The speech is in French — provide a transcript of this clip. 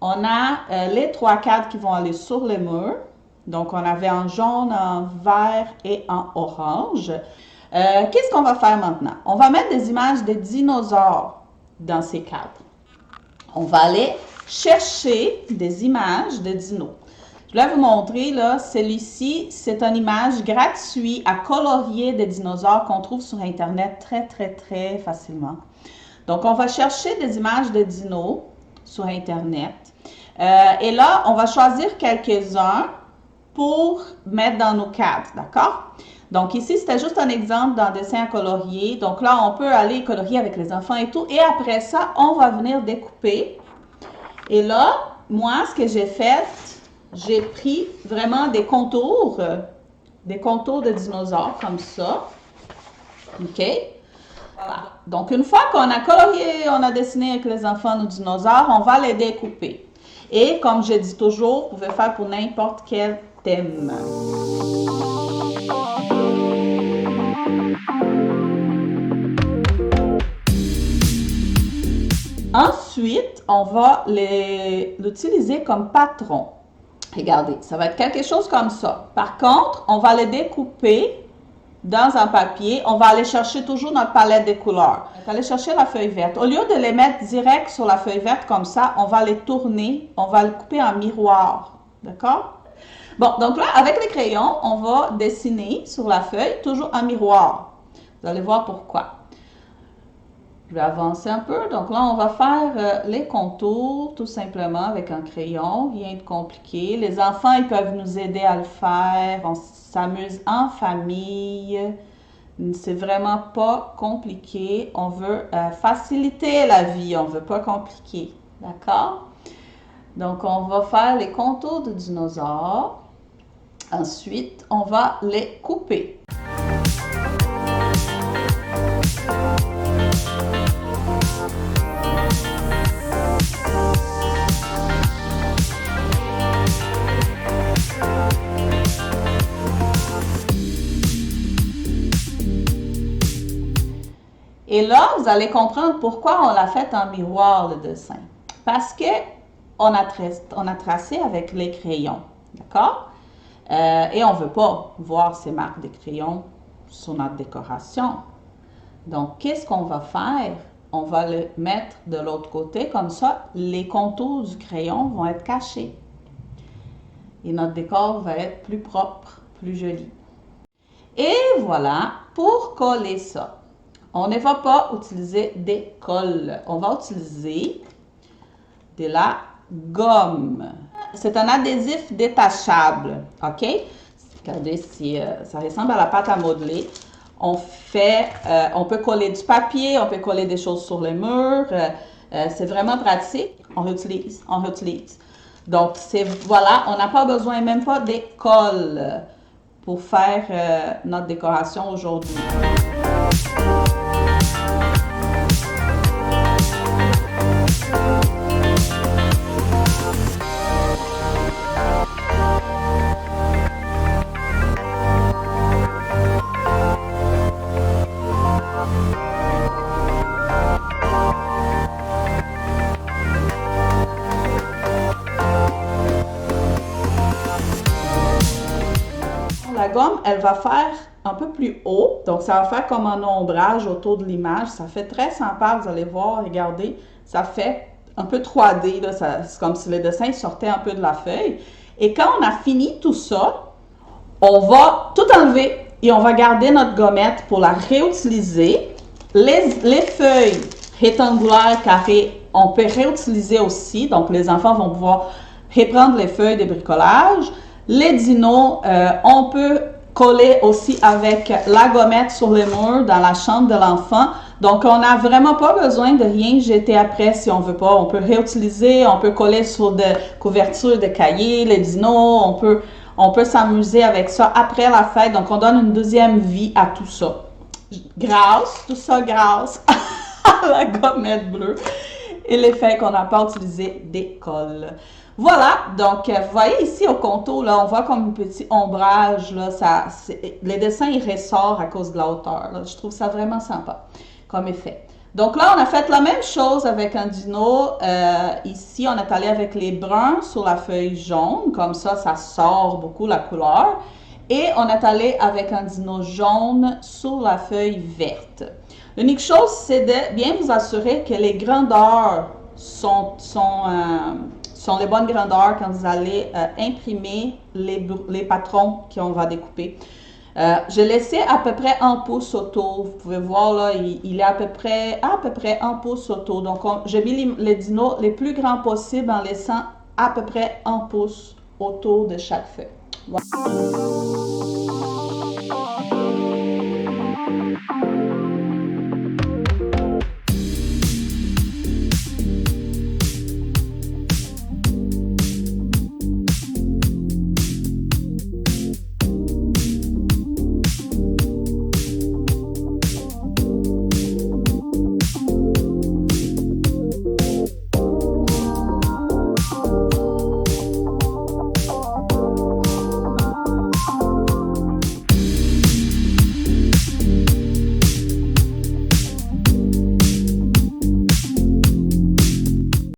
On a les 3 cadres qui vont aller sur les murs. Donc, on avait en jaune, en vert et en orange. Qu'est-ce qu'on va faire maintenant? On va mettre des images des dinosaures dans ces cadres. On va aller chercher des images de dinos. Je vais vous montrer, là, celui-ci, c'est une image gratuite à colorier des dinosaures qu'on trouve sur Internet très facilement. Donc, on va chercher des images de dinos sur Internet. Et là, on va choisir quelques-uns pour mettre dans nos cadres, d'accord? Donc ici, c'était juste un exemple d'un dessin à colorier. Donc là, on peut aller colorier avec les enfants et tout. Et après ça, on va venir découper. Et là, moi, ce que j'ai fait, j'ai pris vraiment des contours de dinosaures comme ça. OK? Voilà. Donc, une fois qu'on a colorié, on a dessiné avec les enfants nos dinosaures, on va les découper. Et comme je dis toujours, vous pouvez faire pour n'importe quel thème. Ensuite, on va l'utiliser comme patron. Regardez, ça va être quelque chose comme ça. Par contre, on va les découper dans un papier. On va aller chercher toujours notre palette de couleurs. On va aller chercher la feuille verte. Au lieu de les mettre direct sur la feuille verte comme ça, on va les tourner. On va le couper en miroir. D'accord? Bon, donc là, avec les crayons, on va dessiner sur la feuille toujours un miroir. Vous allez voir pourquoi. Je vais avancer un peu. Donc là, on va faire les contours tout simplement avec un crayon. Rien de compliqué. Les enfants, ils peuvent nous aider à le faire. On s'amuse en famille. C'est vraiment pas compliqué. On veut faciliter la vie. On veut pas compliquer. D'accord? Donc, on va faire les contours de dinosaures. Ensuite, on va les couper. Et là, vous allez comprendre pourquoi on l'a fait en miroir, le dessin. Parce que on a tracé avec les crayons, d'accord? Et on ne veut pas voir ces marques de crayons sur notre décoration. Donc, qu'est-ce qu'on va faire? On va le mettre de l'autre côté, comme ça, les contours du crayon vont être cachés. Et notre décor va être plus propre, plus joli. Et voilà, pour coller ça, on ne va pas utiliser des colles. On va utiliser de la gomme. C'est un adhésif détachable, OK? Regardez si ça ressemble à la pâte à modeler. On peut coller du papier, on peut coller des choses sur les murs. C'est vraiment pratique. On réutilise. Donc, voilà, on n'a pas besoin même pas des colles pour faire notre décoration aujourd'hui. La gomme, elle va faire un peu plus haut, donc ça va faire comme un ombrage autour de l'image. Ça fait très sympa, vous allez voir, regardez, ça fait un peu 3D, c'est comme si le dessin sortait un peu de la feuille. Et quand on a fini tout ça, on va tout enlever et on va garder notre gommette pour la réutiliser. Les feuilles rectangulaires, carrées, on peut réutiliser aussi, donc les enfants vont pouvoir reprendre les feuilles de bricolage. Les dinos, on peut coller aussi avec la gommette sur les murs dans la chambre de l'enfant. Donc, on n'a vraiment pas besoin de rien jeter après si on veut pas. On peut réutiliser, on peut coller sur des couvertures de cahiers, les dinos, on peut s'amuser avec ça après la fête. Donc, on donne une deuxième vie à tout ça. Tout ça grâce à la gommette bleue et les feuilles qu'on n'a pas utilisé des colles. Voilà, donc vous voyez ici au contour, là, on voit comme un petit ombrage, là, le dessin il ressort à cause de la hauteur. Là. Je trouve ça vraiment sympa comme effet. Donc là, on a fait la même chose avec un dino. Ici, on est allé avec les bruns sur la feuille jaune. Comme ça sort beaucoup la couleur. Et on est allé avec un dino jaune sur la feuille verte. L'unique chose, c'est de bien vous assurer que les grandeurs sont les bonnes grandeurs quand vous allez imprimer les patrons qu'on va découper. J'ai laissé à peu près 1 pouce autour. Vous pouvez voir là, il est à peu près 1 pouce autour. Donc, j'ai mis les dinos les plus grands possibles en laissant à peu près 1 pouce autour de chaque feuille. Voilà.